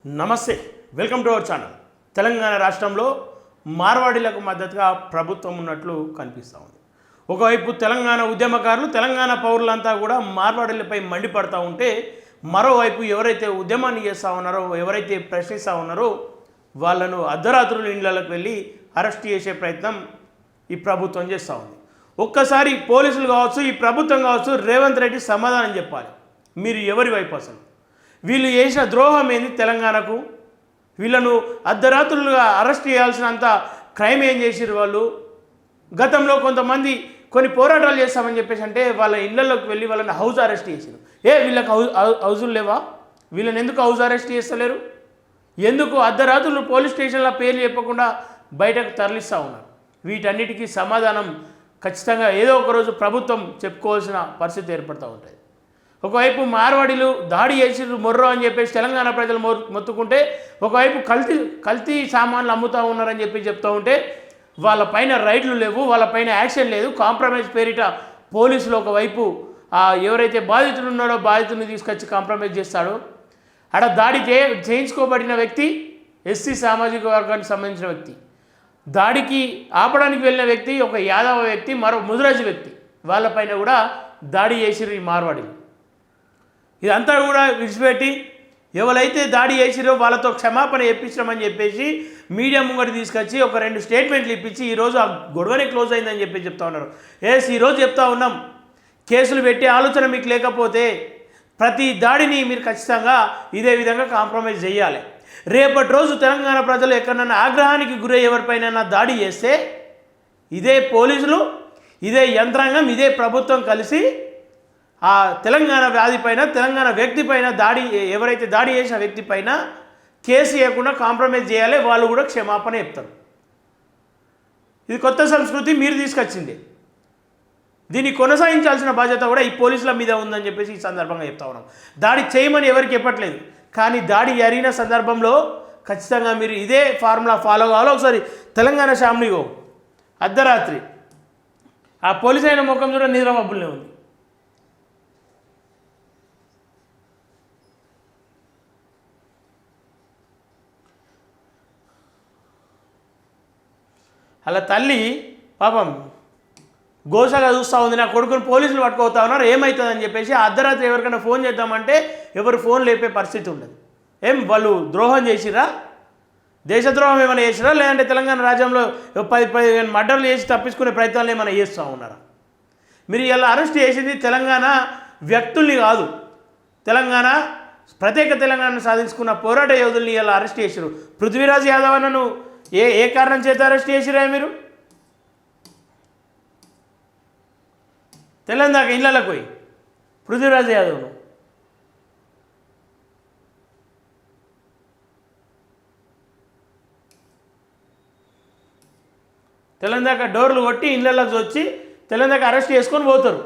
నమస్తే welcome to our channel. Telangana రాష్ట్రంలో మార్వాడీలకు మద్దతుగా ప్రభుత్వం ఉన్నట్లు కనిపిస్తూ ఉంది. ఒకవైపు తెలంగాణ ఉద్యమకారులు, తెలంగాణ పౌరులంతా కూడా మార్వాడీలపై మండిపడతా ఉంటే, మరోవైపు ఎవరైతే ఉద్యమాన్ని చేస్తూ ఉన్నారో, ఎవరైతే ప్రశ్నిస్తూ ఉన్నారో వాళ్ళను అర్ధరాత్రులు ఇళ్లకు వెళ్ళి అరెస్ట్ చేసే ప్రయత్నం ఈ ప్రభుత్వం చేస్తూ ఉంది. ఒక్కసారి పోలీసులు కావచ్చు, ఈ ప్రభుత్వం కావచ్చు, రేవంత్ రెడ్డి సమాధానం చెప్పాలి. మీరు ఎవరి వైపు అసలు? వీళ్ళు చేసిన ద్రోహం ఏంది తెలంగాణకు? వీళ్ళను అర్ధరాత్రులుగా అరెస్ట్ చేయాల్సినంత క్రైమ్ ఏం చేసిరు వాళ్ళు? గతంలో కొంతమంది కొన్ని పోరాటాలు చేస్తామని చెప్పేసి అంటే వాళ్ళ ఇళ్లలోకి వెళ్ళి వాళ్ళని హౌస్ అరెస్ట్ చేసారు. వీళ్ళకి హౌజులు లేవా? వీళ్ళని ఎందుకు హౌస్ అరెస్ట్ చేస్తలేరు? ఎందుకు అర్ధరాత్రులు పోలీస్ స్టేషన్ల పేర్లు చెప్పకుండా బయటకు తరలిస్తూ ఉన్నారు? వీటన్నిటికీ సమాధానం ఖచ్చితంగా ఏదో ఒకరోజు ప్రభుత్వం చెప్పుకోవాల్సిన పరిస్థితి ఏర్పడుతూ ఉంటుంది. ఒకవైపు మార్వాడీలు దాడి చేసి మొర్రో అని చెప్పేసి తెలంగాణ ప్రజలు మొత్తుకుంటే, ఒకవైపు కల్తీ సామాన్లు అమ్ముతూ ఉన్నారని చెప్పి చెప్తూ ఉంటే, వాళ్ళపైన రైడ్లు లేవు, వాళ్ళపైన యాక్షన్ లేదు. కాంప్రమైజ్ పేరిట పోలీసులు ఒకవైపు ఎవరైతే బాధితుడు ఉన్నాడో బాధితుడిని తీసుకొచ్చి కాంప్రమైజ్ చేస్తాడో, అక్కడ దాడి చేయించుకోబడిన వ్యక్తి ఎస్సీ సామాజిక వర్గానికి సంబంధించిన వ్యక్తి, దాడికి ఆపడానికి వెళ్ళిన వ్యక్తి ఒక యాదవ వ్యక్తి, మరో ముదిరాజు వ్యక్తి, వాళ్ళపైన కూడా దాడి చేసిరు ఈ మార్వాడీలు. ఇదంతా కూడా విడిచిపెట్టి ఎవరైతే దాడి చేసిరో వాళ్ళతో క్షమాపణ ఇప్పించమని చెప్పేసి మీడియా ముంగటి తీసుకొచ్చి ఒక 2 స్టేట్మెంట్లు ఇప్పించి ఈరోజు ఆ గొడవనే క్లోజ్ అయిందని చెప్పి చెప్తా ఉన్నారు. ఈరోజు చెప్తా ఉన్నాం, కేసులు పెట్టే ఆలోచన మీకు లేకపోతే ప్రతి దాడిని మీరు ఖచ్చితంగా ఇదే విధంగా కాంప్రమైజ్ చేయాలి. రేపటి రోజు తెలంగాణ ప్రజలు ఎక్కడన్నా ఆగ్రహానికి గురై ఎవరిపైన దాడి చేస్తే ఇదే పోలీసులు, ఇదే యంత్రాంగం, ఇదే ప్రభుత్వం కలిసి ఆ తెలంగాణ వ్యాధిపైన, తెలంగాణ వ్యక్తి పైన ఎవరైతే దాడి చేసిన వ్యక్తి పైన కేసు చేయకుండా కాంప్రమైజ్ చేయాలి. వాళ్ళు కూడా క్షమాపణ చెప్తారు. ఇది కొత్త సంస్కృతి మీరు తీసుకొచ్చింది. దీన్ని కొనసాగించాల్సిన బాధ్యత కూడా ఈ పోలీసుల మీద ఉందని చెప్పేసి ఈ సందర్భంగా చెప్తా ఉన్నాం. దాడి చేయమని ఎవరికి చెప్పట్లేదు, కానీ దాడి జరిగిన సందర్భంలో ఖచ్చితంగా మీరు ఇదే ఫార్ములా ఫాలో కావాలో. ఒకసారి తెలంగాణ శామ్నిగో అర్ధరాత్రి ఆ పోలీసు అయిన ముఖం కూడా నిద్రమబ్బులనే ఉంది. అలా తల్లి పాపం గోసగా చూస్తూ ఉంది, నా కొడుకుని పోలీసులు పట్టుకోతా ఉన్నారు, ఏమవుతుందని చెప్పేసి అర్ధరాత్రి ఎవరికైనా ఫోన్ చేద్దామంటే ఎవరు ఫోన్ లేపే పరిస్థితి ఉండదు. వాళ్ళు ద్రోహం చేసిరా? దేశద్రోహం ఏమైనా చేసిరా? లేదంటే తెలంగాణ రాజ్యంలో 10-15 మర్డర్లు చేసి తప్పించుకునే ప్రయత్నాలు ఏమైనా చేస్తూ ఉన్నారా? మీరు ఇలా అరెస్ట్ చేసింది తెలంగాణ వ్యక్తుల్ని కాదు, ప్రత్యేక తెలంగాణ సాధించుకున్న పోరాట యోధుల్ని ఇలా అరెస్ట్ చేశారు. పృథ్వీరాజ్ యాదవ్ అన్నను ఏ కారణం చేత అరెస్ట్ చేసిరా? మీరు తెలంగాణ ఇళ్ళకు పోయి పృథ్వీరాజ్ యాదవ్ను తెలంగాణ డోర్లు కొట్టి ఇళ్ళకి వచ్చి తెలంగాణ అరెస్ట్ చేసుకొని పోతారు.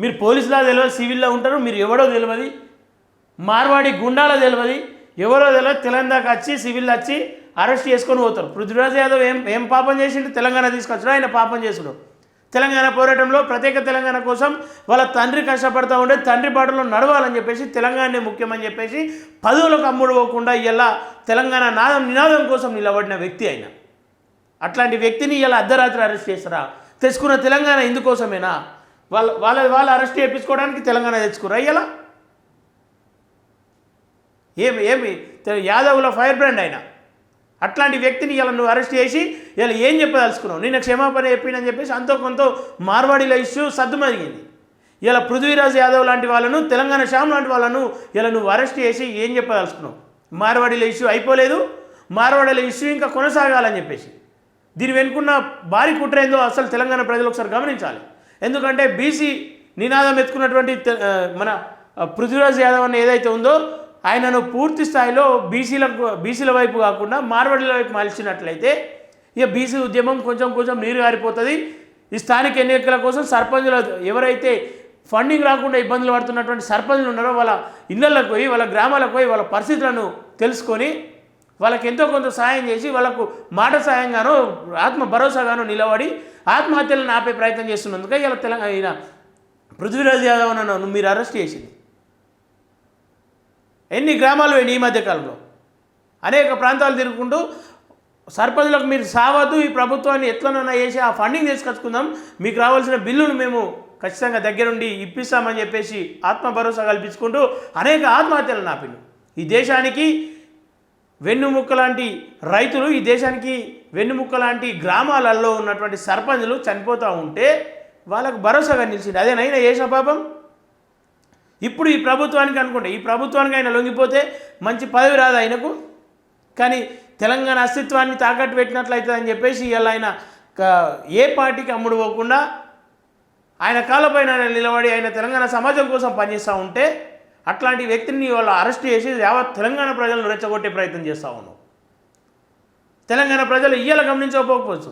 మీరు పోలీసులా తెలియదు, సివిల్లో ఉంటారు, మీరు ఎవడో తెలియదు, మార్వాడి గుండాలో తెలియదు, ఎవరో తెలియదు, తెలంగాణ వచ్చి సివిల్ వచ్చి అరెస్ట్ చేసుకొని పోతారు. పృథ్వీరాజ్ యాదవ్ ఏం పాపం చేసిండు? తెలంగాణ తీసుకొచ్చాడు, ఆయన పాపం చేసుడు. తెలంగాణ పోరాటంలో ప్రత్యేక తెలంగాణ కోసం వాళ్ళ తండ్రి కష్టపడుతూ ఉండే, తండ్రి బాటలో నడవాలని చెప్పేసి తెలంగాణనే ముఖ్యమని చెప్పేసి పదవులకు అమ్ముడు పోకుండా ఇలా తెలంగాణ నినాదం కోసం నిలబడిన వ్యక్తి ఆయన. అట్లాంటి వ్యక్తిని ఇలా అర్ధరాత్రి అరెస్ట్ చేస్తారా? తెచ్చుకున్న తెలంగాణ ఇందుకోసమేనా? వాళ్ళు అరెస్ట్ చేయించుకోవడానికి తెలంగాణ తెచ్చుకురా? ఇలా ఏమి యాదవుల ఫైర్ బ్రాండ్ అయినా అట్లాంటి వ్యక్తిని ఇలా నువ్వు అరెస్ట్ చేసి ఇలా ఏం చెప్పదలుచుకున్నావు? నిన్న క్షమాపణ చెప్పిందని చెప్పేసి అంతో కొంత మార్వాడీల ఇష్యూ సద్దుమరిగింది. ఇలా పృథ్వీరాజ్ యాదవ్ లాంటి వాళ్ళను, తెలంగాణ శ్యామ్ లాంటి వాళ్ళను ఇలా నువ్వు అరెస్ట్ చేసి ఏం చెప్పదలుచుకున్నావు? మార్వాడీల ఇష్యూ అయిపోలేదు, మార్వాడీల ఇష్యూ ఇంకా కొనసాగాలని చెప్పేసి. దీని వెనుకున్న భారీ కుట్ర ఏందో అసలు తెలంగాణ ప్రజలు ఒకసారి గమనించాలి. ఎందుకంటే బీసీ నినాదం ఎత్తుకున్నటువంటి మన పృథ్వీరాజ్ యాదవ్ అన్న ఏదైతే ఉందో ఆయనను పూర్తి స్థాయిలో బీసీల వైపు కాకుండా మార్వాడీల వైపు మలిచినట్లయితే ఇక బీసీ ఉద్యమం కొంచెం నీరు గారిపోతుంది. ఈ స్థానిక ఎన్నికల కోసం సర్పంచులు ఎవరైతే ఫండింగ్ రాకుండా ఇబ్బందులు పడుతున్నటువంటి సర్పంచులు ఉన్నారో వాళ్ళ ఇళ్లలకు పోయి, వాళ్ళ గ్రామాలకు పోయి వాళ్ళ పరిస్థితులను తెలుసుకొని వాళ్ళకి ఎంతో కొంత సాయం చేసి వాళ్ళకు మాట సాయంగానో ఆత్మ భరోసాగానో నిలబడి ఆత్మహత్యలను ఆపే ప్రయత్నం చేస్తున్నందుకు ఇలా పృథ్వీరాజ్ యాదవ్ అన్న మీరు అరెస్ట్ చేసింది. ఎన్ని గ్రామాలు పోయినాయి ఈ మధ్యకాలంలో? అనేక ప్రాంతాలు తిరుగుకుంటూ సర్పంచులకు మీరు సావద్దు, ఈ ప్రభుత్వాన్ని ఎట్లనన్నా చేసి ఆ ఫండింగ్ తీసుకొచ్చుకుందాం, మీకు రావాల్సిన బిల్లును మేము ఖచ్చితంగా దగ్గరుండి ఇప్పిస్తామని చెప్పేసి ఆత్మ భరోసా కల్పించుకుంటూ అనేక ఆత్మహత్యలు నాపిండు. ఈ దేశానికి వెన్నుముక్క లాంటి రైతులు, ఈ దేశానికి వెన్నుముక్క లాంటి గ్రామాలలో ఉన్నటువంటి సర్పంచులు చనిపోతూ ఉంటే వాళ్ళకు భరోసాగా నిలిచింది. అదేనైనా చేసిన పాపం. ఇప్పుడు ఈ ప్రభుత్వానికి అనుకుంటే, ఈ ప్రభుత్వానికి ఆయన లొంగిపోతే మంచి పదవి రాదు ఆయనకు. కానీ తెలంగాణ అస్తిత్వాన్ని తాకట్టు పెట్టినట్లయితే అని చెప్పేసి ఇలా ఆయన ఏ పార్టీకి అమ్ముడు పోకుండా ఆయన కాళ్ళపైన నిలబడి ఆయన తెలంగాణ సమాజం కోసం పనిచేస్తూ ఉంటే అట్లాంటి వ్యక్తిని వాళ్ళు అరెస్ట్ చేసి యావత్ తెలంగాణ ప్రజలను రెచ్చగొట్టే ప్రయత్నం చేస్తూ ఉన్నాం. తెలంగాణ ప్రజలు ఇయ్యాల గమనించకపోవచ్చు,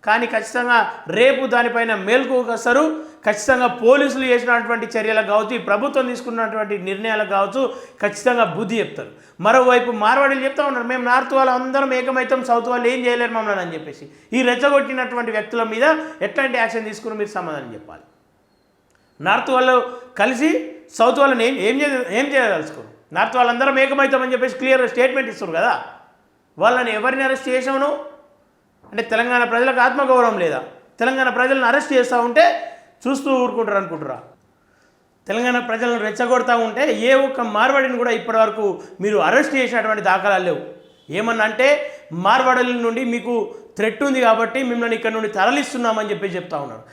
కానీ ఖచ్చితంగా రేపు దానిపైన మేల్కొస్తారు. ఖచ్చితంగా పోలీసులు చేసినటువంటి చర్యలకు కావచ్చు, ఈ ప్రభుత్వం తీసుకున్నటువంటి నిర్ణయాలకు కావచ్చు ఖచ్చితంగా బుద్ధి చెప్తారు. మరోవైపు మార్వాడీలు చెప్తా ఉన్నారు, మేము నార్త్ వాళ్ళు అందరం ఏకమైతాం, సౌత్ వాళ్ళు ఏం చేయలేరు మమ్మల్ని అని చెప్పేసి. ఈ రెచ్చగొట్టినటువంటి వ్యక్తుల మీద ఎట్లాంటి యాక్షన్ తీసుకుని మీరు సమాధానం చెప్పాలి. నార్త్ వాళ్ళు కలిసి సౌత్ వాళ్ళని ఏం చేయదలుచుకోరు. నార్త్ వాళ్ళందరం ఏకమవుతామని చెప్పేసి క్లియర్ స్టేట్మెంట్ ఇస్తారు కదా. వాళ్ళని ఎవరిని అరెస్ట్ చేసామను అంటే తెలంగాణ ప్రజలకు ఆత్మగౌరవం లేదా? తెలంగాణ ప్రజలను అరెస్ట్ చేస్తూ ఉంటే చూస్తూ ఊరుకుంటారు అనుకుంటారా? తెలంగాణ ప్రజలను రెచ్చగొడతా ఉంటే ఏ ఒక్క మార్వాడిని కూడా ఇప్పటివరకు మీరు అరెస్ట్ చేసినటువంటి దాఖలాలు లేవు. ఏమన్నా అంటే మార్వాడల నుండి మీకు థ్రెట్ ఉంది కాబట్టి మిమ్మల్ని ఇక్కడ నుండి తరలిస్తున్నామని చెప్పేసి చెప్తా ఉన్నారు.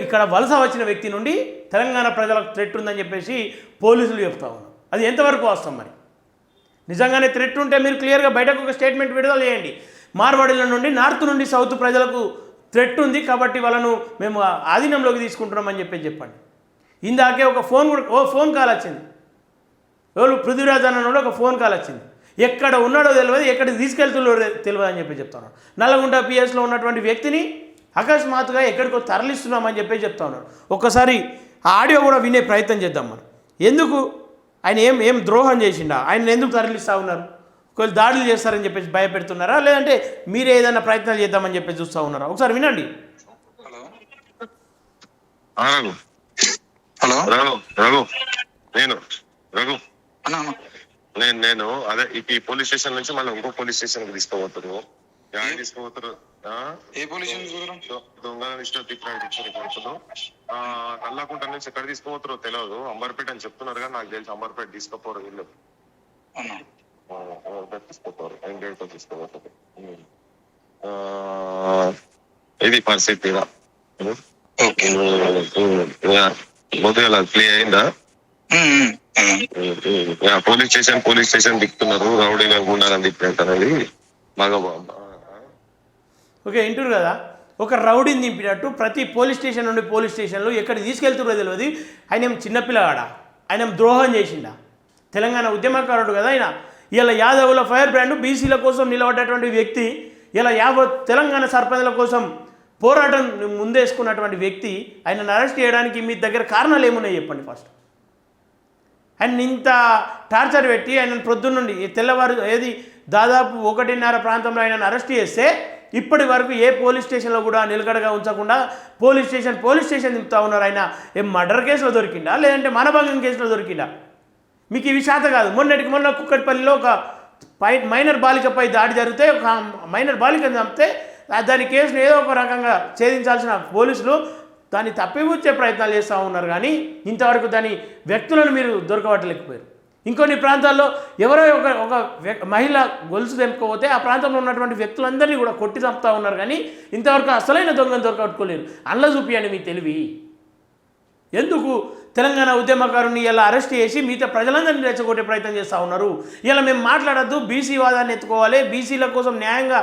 ఇక్కడ వలస వచ్చిన వ్యక్తి నుండి తెలంగాణ ప్రజలకు థ్రెట్ ఉందని చెప్పేసి పోలీసులు చెప్తా ఉన్నారు. అది ఎంతవరకు వాస్తవం? మరి నిజంగానే థ్రెట్ ఉంటే మీరు క్లియర్గా బయటకు ఒక స్టేట్మెంట్ విడుదల చేయండి. మార్వాడీల నుండి నార్త్ నుండి సౌత్ ప్రజలకు థ్రెట్ ఉంది కాబట్టి వాళ్ళను మేము ఆధీనంలోకి తీసుకుంటున్నామని చెప్పండి. ఇందాకే ఒక ఫోన్ కాల్ వచ్చింది. ఎవరు పృథ్వీరాజ్ అన్న ఒక ఫోన్ కాల్ వచ్చింది. ఎక్కడ ఉన్నాడో తెలియదు, ఎక్కడికి తీసుకెళ్తున్నాడో తెలియదు అని చెప్తా ఉన్నారు. నల్లగొండ పిఎస్లో ఉన్నటువంటి వ్యక్తిని అకస్మాత్తుగా ఎక్కడికో తరలిస్తున్నామని చెప్తా ఉన్నారు. ఒక్కసారి ఆ ఆడియో కూడా వినే ప్రయత్నం చేద్దాం మనం. ఎందుకు ఆయన ఏం ద్రోహం చేసిండా, ఆయన ఎందుకు తరలిస్తూ ఉన్నారు? ఒకవేళ దాడులు చేస్తారని చెప్పేసి భయపెడుతున్నారా, లేదంటే మీరే ఏదైనా ప్రయత్నాలు చేద్దామని చెప్పి చూస్తూ ఉన్నారా? ఒకసారి వినండి. హలో రఘు నేను అదే ఈ పోలీస్ స్టేషన్ నుంచి మళ్ళీ ఇంకో పోలీస్ స్టేషన్ కి తీసుకోబోతున్నారు. తీసుకోబోతారు ఏ పోలీస్ దొంగ నల్లకుంట నుంచి ఎక్కడ తీసుకోబోతారో తెలియదు. అంబర్పేట అని చెప్తున్నారు కానీ నాకు తెలిసి అంబర్పేట తీసుకోపోరు వీళ్ళు. తీసుకోపోరు ఎంగేట్తో తీసుకోబోతారు. ఇది పరిస్థితి. మొదలు క్లియర్ అయిందా? పోలీస్ స్టేషన్ దిక్కుతున్నారు, రౌడీగా ఉండాలని దిక్కుంటారని బాగా. ఓకే, వింటారు కదా, ఒక రౌడీని దింపినట్టు ప్రతి పోలీస్ స్టేషన్ నుండి పోలీస్ స్టేషన్లో ఎక్కడ తీసుకెళ్తున్నారో తెలియదు. ఆయన ఏం చిన్నపిల్లగాడా? ఆయన ద్రోహం చేసిండా? తెలంగాణ ఉద్యమకారుడు కదా ఆయన. ఇలా యాదవుల ఫైర్ బ్రాండ్ బీసీల కోసం నిలబడ్డటువంటి వ్యక్తి, ఇలా యావత్ తెలంగాణ సర్పంచుల కోసం పోరాటం ముందేసుకున్నటువంటి వ్యక్తి, ఆయనను అరెస్ట్ చేయడానికి మీ దగ్గర కారణాలు ఏమున్నాయి చెప్పండి. ఫస్ట్ ఆయన ఇంత టార్చర్ పెట్టి ఆయనను ప్రొద్దున్నుండి తెల్లవారు దాదాపు 1:30 ప్రాంతంలో ఆయనను అరెస్ట్ చేస్తే ఇప్పటి వరకు ఏ పోలీస్ స్టేషన్లో కూడా నిలకడగా ఉంచకుండా పోలీస్ స్టేషన్ తిప్పుతా ఉన్నారు. ఆయన ఏం మర్డర్ కేసులో దొరికిందా, లేదంటే మానభంగం కేసులో దొరికిందా? మీకు ఈ విషాత కాదు. మొన్న కుక్కటిపల్లిలో ఒక మైనర్ బాలికపై దాడి జరిగితే, ఒక మైనర్ బాలికను చంపితే దాని కేసును ఏదో ఒక రకంగా ఛేదించాల్సిన పోలీసులు దాన్ని తప్పిపుచ్చే ప్రయత్నాలు చేస్తూ ఉన్నారు. కానీ ఇంతవరకు దాని వ్యక్తులను మీరు దొరకబట్టలేకపోయారు. ఇంకొన్ని ప్రాంతాల్లో ఎవరో ఒక మహిళ గొలుసు తెంపుకోపోతే ఆ ప్రాంతంలో ఉన్నటువంటి వ్యక్తులందరినీ కూడా కొట్టి చంపుతూ ఉన్నారు. కానీ ఇంతవరకు అసలైన దొంగను దొరకబట్టుకోలేరు. అందులో చూపియండి మీ తెలివి. ఎందుకు తెలంగాణ ఉద్యమకారుని ఇలా అరెస్ట్ చేసి మిగతా ప్రజలందరినీ రెచ్చగొట్టే ప్రయత్నం చేస్తూ ఉన్నారు? ఇలా మేము మాట్లాడద్దు, బీసీ వాదాన్ని ఎత్తుకోవాలి, బీసీల కోసం న్యాయంగా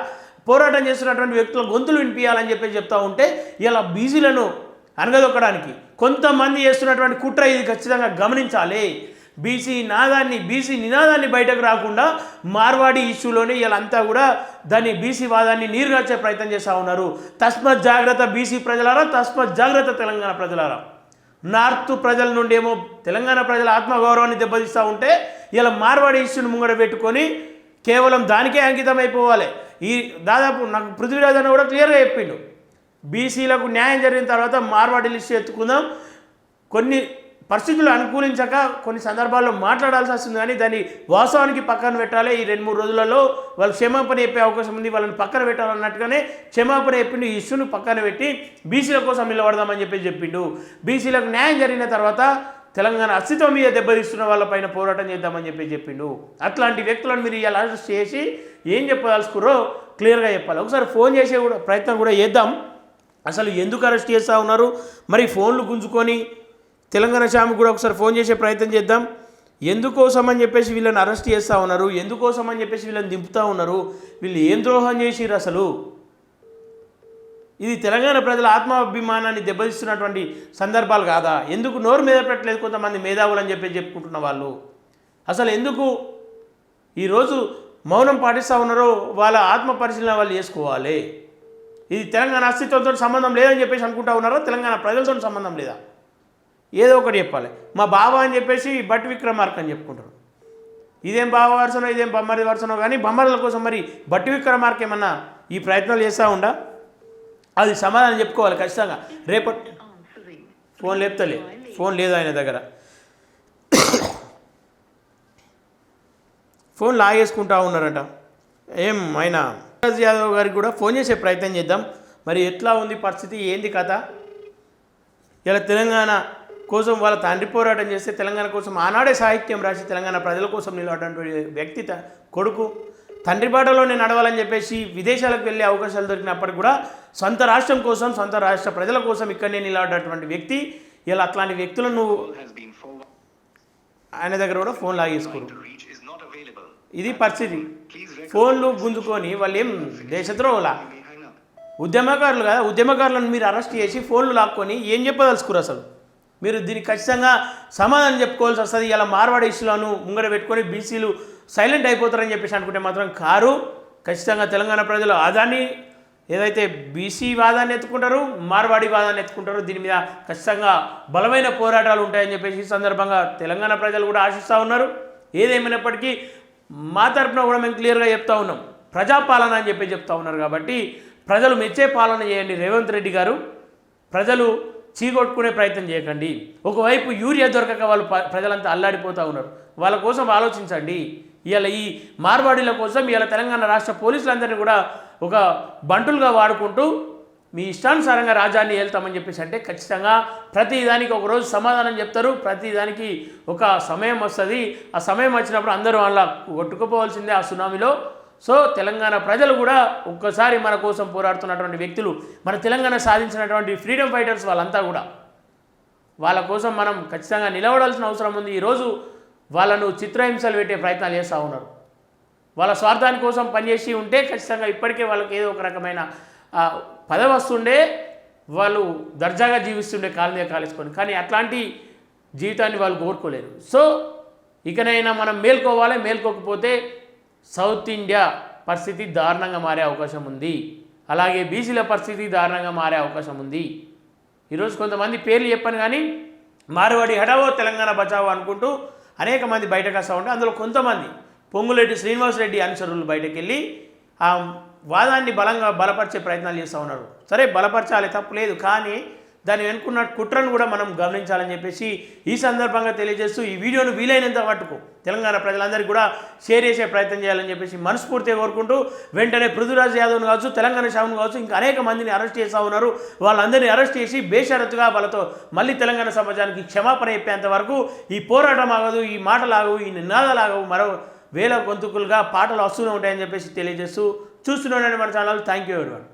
పోరాటం చేస్తున్నటువంటి వ్యక్తుల గొంతులు వినిపించాలని చెప్పి చెప్తా ఉంటే ఇలా బీసీలను అనగదొక్కడానికి కొంతమంది చేస్తున్నటువంటి కుట్ర ఇది ఖచ్చితంగా గమనించాలి. బీసీ నినాదాన్ని బయటకు రాకుండా మార్వాడి ఇష్యూలోనే వీళ్ళంతా కూడా దాన్ని బీసీ వాదాన్ని నీరుగార్చే ప్రయత్నం చేస్తూ ఉన్నారు. తస్మత్ జాగ్రత్త బీసీ ప్రజలారా, తస్మత్ జాగ్రత్త తెలంగాణ ప్రజలారా. నార్త్ ప్రజల నుండి ఏమో తెలంగాణ ప్రజల ఆత్మగౌరవాన్ని దెబ్బతీస్తూ ఉంటే ఇలా మార్వాడి ఇష్యూని ముంగడ పెట్టుకొని కేవలం దానికే అంకితం అయిపోవాలి. ఈ దాదాపు నాకు పృథ్వీరాజ్ అన్న కూడా క్లియర్గా చెప్పిండు, బీసీలకు న్యాయం జరిగిన తర్వాత మార్వాడి లిస్టు ఎత్తుకుందాం, కొన్ని పరిస్థితులు అనుకూలించక కొన్ని సందర్భాల్లో మాట్లాడాల్సి వస్తుంది, కానీ దాన్ని వాస్తవానికి పక్కన పెట్టాలి. ఈ 2-3 రోజులలో వాళ్ళు క్షమాపణ చెప్పే అవకాశం ఉంది, వాళ్ళని పక్కన పెట్టాలన్నట్టుగానే క్షమాపణ చెప్పిండు. ఈ ఇష్యూను పక్కన పెట్టి బీసీల కోసం నిలబడదామని చెప్పిండు. బీసీలకు న్యాయం జరిగిన తర్వాత తెలంగాణ అస్తిత్వం మీద దెబ్బతీస్తున్న వాళ్ళపైన పోరాటం చేద్దామని చెప్పిండు. అట్లాంటి వ్యక్తులను మీరు ఇలా అరెస్ట్ చేసి ఏం చెప్పదలుచుకురో క్లియర్గా చెప్పాలి. ఒకసారి ఫోన్ చేసే కూడా ప్రయత్నం కూడా చేద్దాం. అసలు ఎందుకు అరెస్ట్ చేస్తూ ఉన్నారు, మరి ఫోన్లు గుంజుకొని తెలంగాణ శ్యామ్కి కూడా ఒకసారి ఫోన్ చేసే ప్రయత్నం చేద్దాం. ఎందుకోసం అని చెప్పేసి వీళ్ళని అరెస్ట్ చేస్తూ ఉన్నారు, ఎందుకోసం అని చెప్పేసి వీళ్ళని దింపుతూ ఉన్నారు, వీళ్ళు ఏం ద్రోహం చేసిర్రు అసలు? ఇది తెలంగాణ ప్రజల ఆత్మాభిమానాన్ని దెబ్బతీస్తున్నటువంటి సందర్భాలు కాదా? ఎందుకు నోరు మీద పెట్టలేదు కొంతమంది మేధావులు అని చెప్పుకుంటున్న వాళ్ళు? అసలు ఎందుకు ఈరోజు మౌనం పాటిస్తూ ఉన్నారో వాళ్ళ ఆత్మ పరిశీలన వాళ్ళు చేసుకోవాలి. ఇది తెలంగాణ అస్తిత్వంతో సంబంధం లేదని చెప్పేసి అనుకుంటా ఉన్నారో, తెలంగాణ ప్రజలతో సంబంధం లేదా? ఏదో ఒకటి చెప్పాలి. మా బావ అని చెప్పేసి భట్ విక్రమార్క అని చెప్పుకుంటారు. ఇదేం బావ వరుసనో ఇదేం బొమ్మరి వరుసనో, కానీ బొమ్మరుల కోసం మరి భట్ విక్రమార్క ఏమన్నా ఈ ప్రయత్నాలు చేస్తూ ఉండా? అది సమాధానం చెప్పుకోవాలి ఖచ్చితంగా. రేపటి ఫోన్ లేపుతలే, ఫోన్ లేదు ఆయన దగ్గర, ఫోన్ లాగేసుకుంటా ఉన్నారట. ఏం ఆయన యాదవ్ గారికి కూడా ఫోన్ చేసే ప్రయత్నం చేద్దాం. మరి ఎట్లా ఉంది పరిస్థితి, ఏంది కథ? ఇలా తెలంగాణ కోసం వాళ్ళ తండ్రి పోరాటం చేస్తే తెలంగాణ కోసం ఆనాడే సాహిత్యం రాసి తెలంగాణ ప్రజల కోసం నిలబడినటువంటి వ్యక్తి కొడుకు తండ్రి బాటలోనే నడవాలని చెప్పేసి విదేశాలకు వెళ్ళే అవకాశాలు దొరికినప్పటికీ కూడా సొంత రాష్ట్రం కోసం, సొంత రాష్ట్ర ప్రజల కోసం ఇక్కడనే నిలబడినటువంటి వ్యక్తి. ఇలా అట్లాంటి వ్యక్తులను ఆయన దగ్గర కూడా ఫోన్ లాగేసుకోరు. ఇది పరిస్థితి. ఫోన్లు గుంజుకొని వాళ్ళు ఏం దేశద్రోహులా? ఉద్యమకారులు కదా, ఉద్యమకారులను మీరు అరెస్ట్ చేసి ఫోన్లు లాక్కొని ఏం చెప్పదలుచుకోరు అసలు? మీరు దీనికి ఖచ్చితంగా సమాధానం చెప్పుకోవాల్సి వస్తుంది. ఇలా మార్వాడి ఇష్యూలను ముంగడ పెట్టుకొని బీసీలు సైలెంట్ అయిపోతారని చెప్పేసి అనుకుంటే మాత్రం కారు. ఖచ్చితంగా తెలంగాణ ప్రజలు ఆదాన్ని ఏదైతే బీసీ వాదాన్ని ఎత్తుకుంటారు, మార్వాడి వాదాన్ని ఎత్తుకుంటారో దీని మీద ఖచ్చితంగా బలమైన పోరాటాలు ఉంటాయని చెప్పేసి ఈ సందర్భంగా తెలంగాణ ప్రజలు కూడా ఆశిస్తూ ఉన్నారు. ఏదేమైనప్పటికీ మా తరపున కూడా మేము క్లియర్గా చెప్తా ఉన్నాం, ప్రజాపాలన అని చెప్తా ఉన్నారు. కాబట్టి ప్రజలు మెచ్చే పాలన చేయండి రేవంత్ రెడ్డి గారు. ప్రజలు చీకొట్టుకునే ప్రయత్నం చేయకండి. ఒకవైపు యూరియా దొరకక వాళ్ళు ప్రజలంతా అల్లాడిపోతూ ఉన్నారు. వాళ్ళ కోసం ఆలోచించండి. ఇవాళ ఈ మార్వాడీల కోసం ఇవాళ తెలంగాణ రాష్ట్ర పోలీసులందరినీ కూడా ఒక బంటులుగా వాడుకుంటూ మీ ఇష్టానుసారంగా రాజ్యాన్ని వెళ్తామని చెప్పేసి అంటే ఖచ్చితంగా ప్రతిదానికి ఒకరోజు సమాధానం చెప్తారు. ప్రతిదానికి ఒక సమయం వస్తుంది. ఆ సమయం వచ్చినప్పుడు అందరూ అలా కొట్టుకుపోవాల్సిందే ఆ సునామీలో. సో తెలంగాణ ప్రజలు కూడా ఒక్కసారి మన కోసం పోరాడుతున్నటువంటి వ్యక్తులు, మన తెలంగాణ సాధించినటువంటి ఫ్రీడమ్ ఫైటర్స్ వాళ్ళంతా కూడా వాళ్ళ కోసం మనం ఖచ్చితంగా నిలబడాల్సిన అవసరం ఉంది. ఈరోజు వాళ్ళను చిత్రహింసలు పెట్టే ప్రయత్నాలు చేస్తూ ఉన్నారు. వాళ్ళ స్వార్థాని కోసం పనిచేసి ఉంటే ఖచ్చితంగా ఇప్పటికే వాళ్ళకి ఏదో ఒక రకమైన పదవి వస్తుండే, వాళ్ళు దర్జాగా జీవిస్తుండే కాలు మీద కాలేసుకొని. కానీ అట్లాంటి జీవితాన్ని వాళ్ళు కోరుకోలేరు. సో ఇకనైనా మనం మేల్కోవాలి. మేల్కోకపోతే సౌత్ ఇండియా పరిస్థితి దారుణంగా మారే అవకాశం ఉంది. అలాగే బీసీల పరిస్థితి దారుణంగా మారే అవకాశం ఉంది. ఈరోజు కొంతమంది పేర్లు చెప్పాను, కానీ మార్వాడి హడావో తెలంగాణ బచావో అనుకుంటూ అనేక మంది బయటకు వస్తూ ఉంటే అందులో కొంతమంది పొంగులేటి శ్రీనివాసరెడ్డి అనుచరులు బయటకు వెళ్ళి ఆ వాదాన్ని బలపరిచే ప్రయత్నాలు చేస్తూ ఉన్నారు. సరే, బలపరచాలి, తప్పు లేదు. కానీ దాన్ని వెనుకున్న కుట్రను కూడా మనం గమనించాలని చెప్పేసి ఈ సందర్భంగా తెలియజేస్తూ ఈ వీడియోను వీలైనంత మట్టుకు తెలంగాణ ప్రజలందరికీ కూడా షేర్ చేసే ప్రయత్నం చేయాలని చెప్పేసి మనస్ఫూర్తిగా కోరుకుంటూ వెంటనే పృథ్వీరాజ్ యాదవ్ను కావచ్చు, తెలంగాణ శ్యామ్ను కావచ్చు, ఇంకా అనేక మందిని అరెస్ట్ చేస్తూ ఉన్నారు. వాళ్ళందరినీ అరెస్ట్ చేసి బేషరతుగా వాళ్ళతో మళ్ళీ తెలంగాణ సమాజానికి క్షమాపణ చెప్పేంత వరకు ఈ పోరాటం ఆగదు, ఈ మాటలాగవు, ఈ నినాదాలు ఆగవు. మరో వేల గొంతుకులుగా పాటలు వస్తూనే ఉంటాయని చెప్పేసి తెలియజేస్తూ చూస్తున్నాను మన ఛానల్. Thank you everyone.